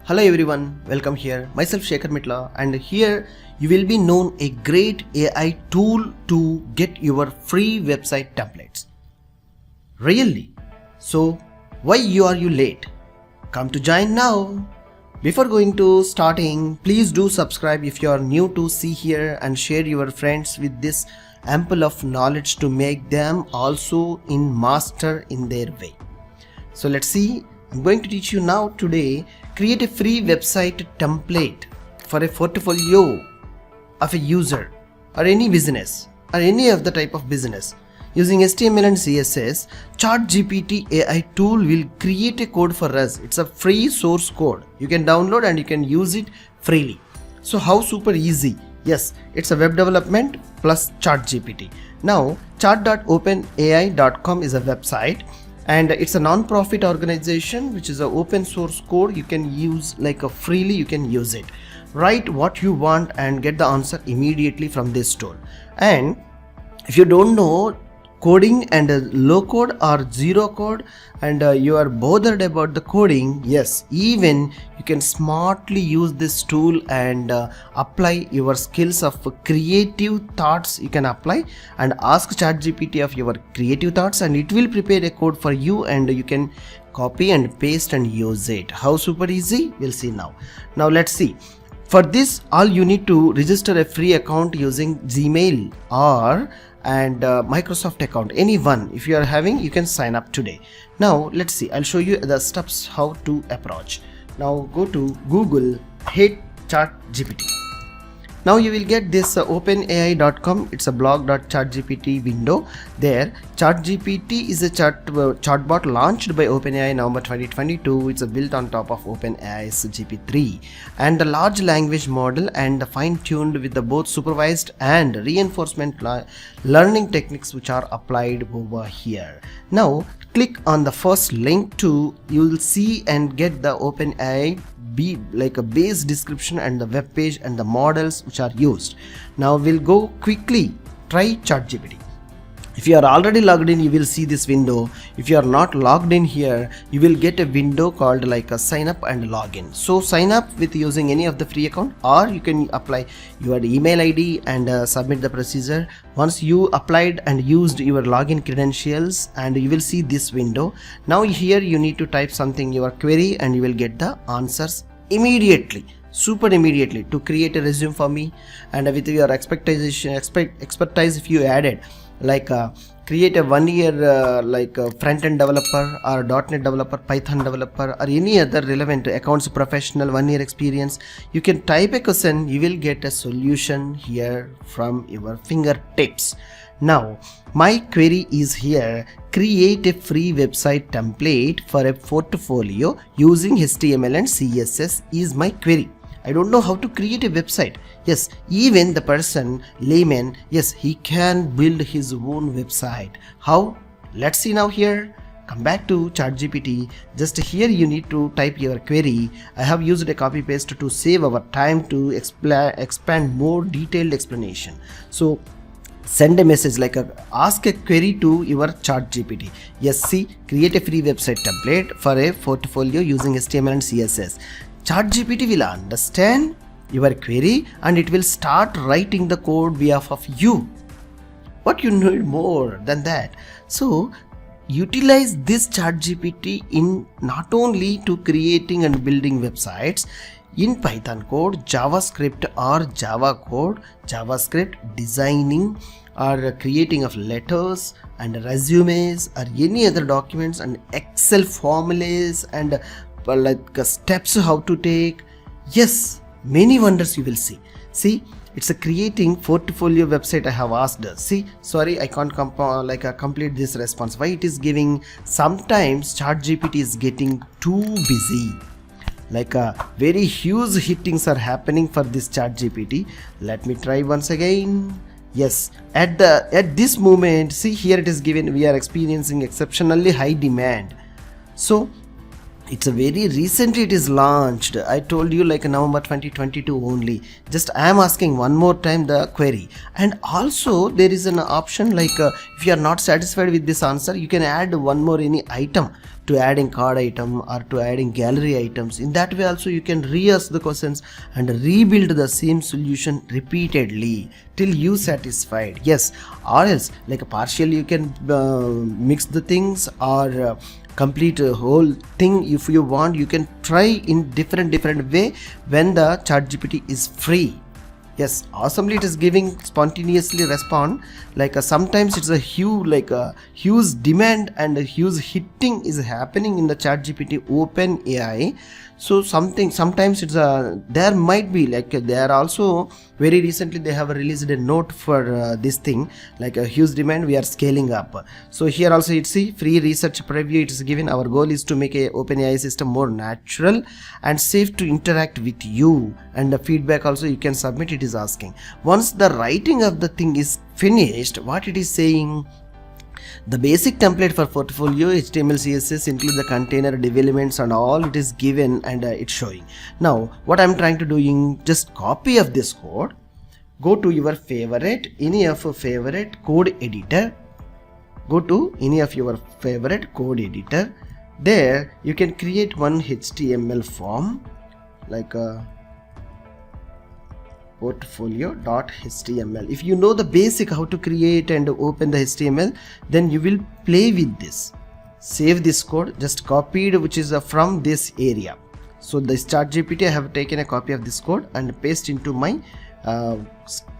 Hello everyone, welcome here. Myself Sekhar Metla, and here you will be known a great AI tool to get your free website templates. Really? So why are you late? Come to join now. Before going to starting, please do subscribe if you are new to see here and share your friends with this ample of knowledge to make them also master in their way. So let's see. I'm going to teach you now today. Create a free website template for a portfolio of a user or any business or any of the type of business. Using HTML and CSS, ChatGPT AI tool will create a code for us. It's a free source code. You can download and you can use it freely. So how super easy? Yes, it's a web development plus ChatGPT. Now, chat.openai.com is a website. And it's a non-profit organization which is an open source code. You can use freely, you can use it. Write what you want and get the answer immediately from this tool. And if you don't know coding and low code or zero code and you are bothered about the coding, yes, even you can smartly use this tool and apply your skills of creative thoughts. You can apply and ask ChatGPT of your creative thoughts and it will prepare a code for you and you can copy and paste and use it. How super easy? We'll see now. Now let's see. For this, all you need to register a free account using Gmail or Microsoft account, any one. If you are having, you can sign up today. Now let's see, I'll show you the steps how to approach. Now go to Google, hit ChatGPT. Now you will get this openai.com. It's a blog.chatgpt window. There ChatGPT is a chatbot launched by OpenAI November 2022. It's built on top of OpenAI's GPT-3 and the large language model and fine-tuned with the both supervised and reinforcement learning techniques which are applied over here. Now click on the first link you will see and get the OpenAI be like a base description and the web page and the models which are used. Now we'll go quickly try ChatGPT. If you are already logged in, you will see this window. If you are not logged in here, you will get a window called like a sign up and login. So sign up with using any of the free account or you can apply your email ID and submit the procedure. Once you applied and used your login credentials and you will see this window. Now here you need to type something, your query, and you will get the answers immediately. Super immediately to create a resume for me and with your expertise if you added create a 1 year front-end developer or .NET developer, Python developer or any other relevant accounts professional 1 year experience, you can type a question, you will get a solution here from your fingertips. Now my query is here, create a free website template for a portfolio using HTML and CSS is my query. I don't know how to create a website. Yes, even the person, layman, yes, he can build his own website. How? Let's see now here. Come back to ChatGPT. Just here you need to type your query. I have used a copy paste to save our time to expand more detailed explanation. So send a message ask a query to your ChatGPT. Yes, see, create a free website template for a portfolio using HTML and CSS. ChatGPT will understand your query and it will start writing the code behalf of you. What you need more than that? So utilize this ChatGPT in not only to creating and building websites in Python code, JavaScript or Java code, JavaScript designing or creating of letters and resumes or any other documents and Excel formulas and steps how to take. Yes, many wonders you will see. See, it's a creating portfolio website. I have asked. See, sorry, I can't complete this response. Why it is giving? Sometimes ChatGPT is getting too busy. Very huge hittings are happening for this ChatGPT. Let me try once again. Yes, at this moment, see here it is given we are experiencing exceptionally high demand. So It's a very recently it is launched. I told you like November 2022 only. Just I am asking one more time the query. And also there is an option like if you are not satisfied with this answer, you can add one more any item to adding card item or to adding gallery items. In that way also you can re-ask the questions and rebuild the same solution repeatedly till you satisfied. Yes, or else like partially you can mix the things or complete a whole thing. If you want, you can try in different way when the ChatGPT is free. Yes, awesomely it is giving spontaneously respond. Like sometimes it's a huge demand and a huge hitting is happening in the ChatGPT OpenAI. So sometimes it's there might be like they are also very recently they have released a note for this thing like a huge demand, we are scaling up. So here also it's see free research preview it is given. Our goal is to make a OpenAI system more natural and safe to interact with you, and the feedback also you can submit. It is asking once the writing of the thing is finished, what it is saying, the basic template for portfolio HTML CSS include the container developments and all it is given, and it's showing. Now what I'm trying to do, just copy of this code, go to your favorite any of your favorite code editor, go to any of your favorite code editor. There you can create one HTML form like a portfolio.html. If you know the basic how to create and open the HTML, then you will play with this. Save this code, just copied which is from this area. So this ChatGPT I have taken a copy of this code and paste into my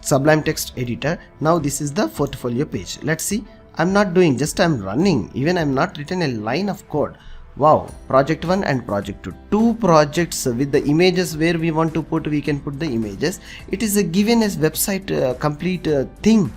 Sublime text editor. Now this is the portfolio page. Let's see. I'm not doing, just I'm running, even I'm not written a line of code. Wow, project 1 and project 2, two projects with the images where we want to put, we can put the images. It is a given as website complete thing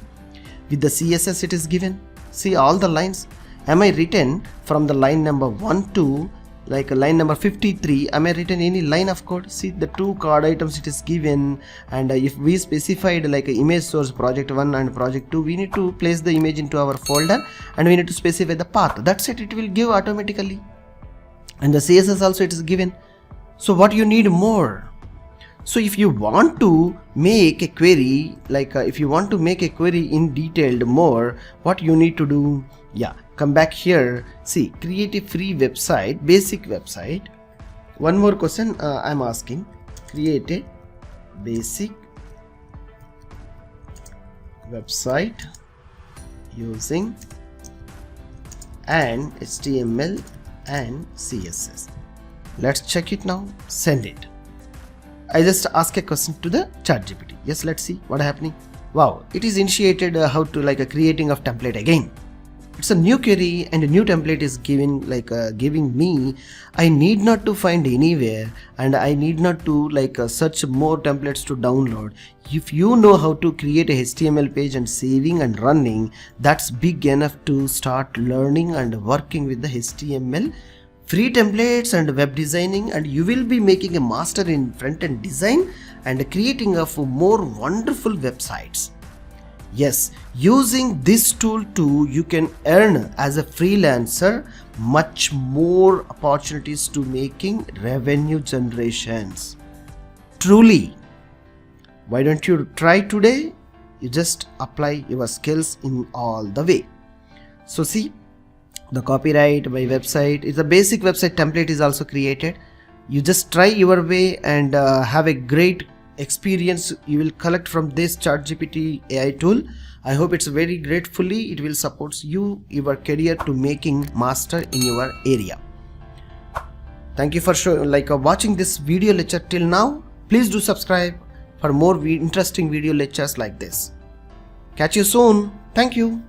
with the CSS it is given. See all the lines. Am I written from the line number 1 to like line number 53? Am I written any line of code? See the two card items it is given, and if we specified like a image source project 1 and project 2, we need to place the image into our folder and we need to specify the path. That's it, it will give automatically. And the CSS also it is given. So what you need more? So if you want to make a query, like if you want to make a query in detailed more, what you need to do? Yeah, come back here. See, create a free website, basic website. One more question I'm asking. Create a basic website using an HTML and CSS. Let's check it now. Send it. I just ask a question to the ChatGPT. Yes, let's see what happening. Wow, it is initiated how to like a creating of template again. It's a new query and a new template is giving giving me. I need not to find anywhere and I need not to search more templates to download. If you know how to create a HTML page and saving and running, that's big enough to start learning and working with the HTML free templates and web designing, and you will be making a master in front-end design and creating of more wonderful websites. Yes, using this tool too, you can earn as a freelancer much more opportunities to making revenue generations. Truly, why don't you try today? You just apply your skills in all the way. So see, the copyright, my website, it's a basic website template is also created. You just try your way and have a great experience you will collect from this ChatGPT AI tool. I hope it's very gratefully it will support you, your career to making master in your area. Thank you for watching this video lecture till now. Please do subscribe for more interesting video lectures like this. Catch you soon. Thank you.